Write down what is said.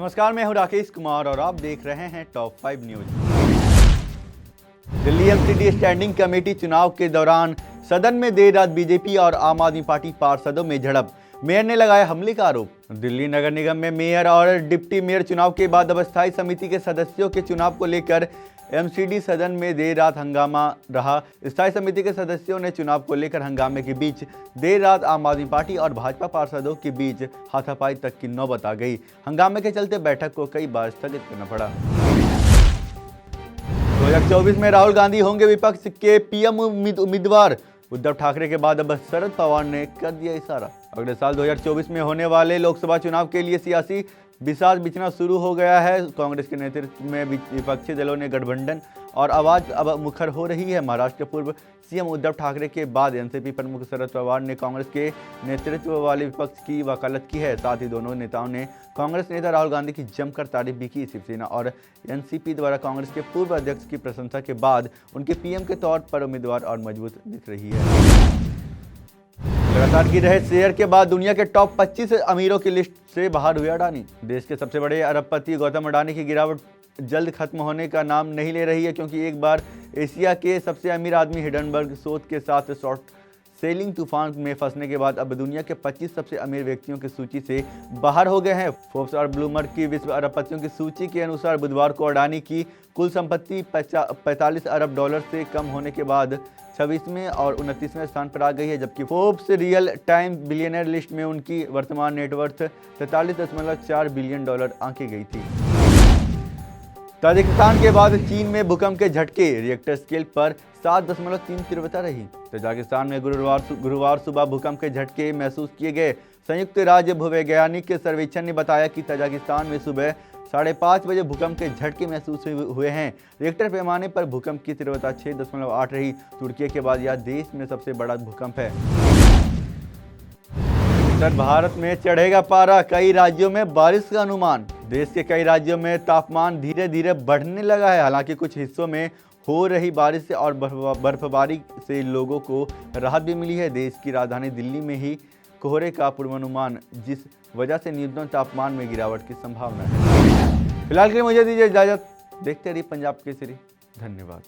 नमस्कार, मैं हूं राकेश कुमार और आप देख रहे हैं top 5 news. Delhi MCD standing committee चुनाव के दौरान सदन में देर रात बीजेपी और आम आदमी पार्टी पार्षदों में झड़प, मेयर ने लगाया हमले का आरोप। दिल्ली नगर निगम में मेयर और डिप्टी मेयर चुनाव के बाद अब स्थायी समिति के सदस्यों के चुनाव को लेकर एमसीडी सदन में देर रात हंगामा रहा। स्थायी समिति के सदस्यों ने चुनाव को लेकर हंगामे के बीच देर रात आम आदमी पार्टी और भाजपा पार्षदों के बीच हाथापाई तक की नौबत आ गई। हंगामे के चलते बैठक को कई बार स्थगित करना पड़ा। 2024 में राहुल गांधी होंगे विपक्ष के पीएम उम्मीदवार। उद्धव ठाकरे के बाद अब शरद पवार ने कर दिया इशारा। अगले साल 2024 में होने वाले लोकसभा चुनाव के लिए सियासी बिसात बिछना शुरू हो गया है। कांग्रेस के नेतृत्व में विपक्षी दलों ने गठबंधन और आवाज अब मुखर हो रही है। महाराष्ट्र के पूर्व सीएम उद्धव ठाकरे के बाद एनसीपी प्रमुख शरद पवार ने कांग्रेस के नेतृत्व वाले विपक्ष की वकालत की है। साथ ही दोनों नेताओं ने कांग्रेस नेता राहुल गांधी की जमकर तारीफ भी की। शिवसेना और एनसीपी द्वारा कांग्रेस के पूर्व अध्यक्ष की प्रशंसा के बाद उनके पीएम के तौर पर उम्मीदवार और मजबूत दिख रही है। लगातार गिर रहे शेयर के बाद दुनिया के टॉप 25 अमीरों की लिस्ट से बाहर हुए अडानी। देश के सबसे बड़े अरबपति गौतम अडानी की गिरावट जल्द खत्म होने का नाम नहीं ले रही है, क्योंकि एक बार एशिया के सबसे अमीर आदमी हिडनबर्ग शोध के साथ शॉर्ट सेलिंग तूफान में फंसने के बाद अब दुनिया के 25 सबसे अमीर व्यक्तियों की सूची से बाहर हो गए हैं। फोर्ब्स और ब्लूमबर्ग की विश्व अरबपतियों की सूची के अनुसार बुधवार को अडानी की कुल संपत्ति 45 अरब डॉलर से कम होने के बाद 26वें और 29वें स्थान पर आ गई है, जबकि Forbes real time billionaire list में उनकी वर्तमान नेटवर्थ 43.4 बिलियन डॉलर आंकी गई थी। ताजिकिस्तान के बाद चीन में भूकंप के झटके, रिएक्टर स्केल पर 7.3 तीव्रता रही। ताजिकिस्तान में गुरुवार सुबह भूकंप के झटके महसूस किए गए। संयुक्त राज्य भूवैज्ञानिक सर्वेक्षण ने बताया कि ताजिकिस्तान में सुबह 5:30 बजे भूकंप के झटके महसूस हुए हैं। रिएक्टर पैमाने पर भूकंप की तीव्रता 6.8 रही। तुर्की के बाद यह देश में सबसे बड़ा भूकंप है। उत्तर भारत में चढ़ेगा पारा, कई राज्यों में बारिश का अनुमान। देश के कई राज्यों में तापमान धीरे धीरे बढ़ने लगा है। हालांकि कुछ हिस्सों में हो रही बारिश और बर्फबारी से लोगों को राहत भी मिली है। देश की राजधानी दिल्ली में ही कोहरे का पूर्वानुमान, जिस वजह से न्यूनतम तापमान में गिरावट की संभावना है। फिलहाल के लिए मुझे दीजिए इजाजत। देखते रहिए पंजाब केसरी। धन्यवाद।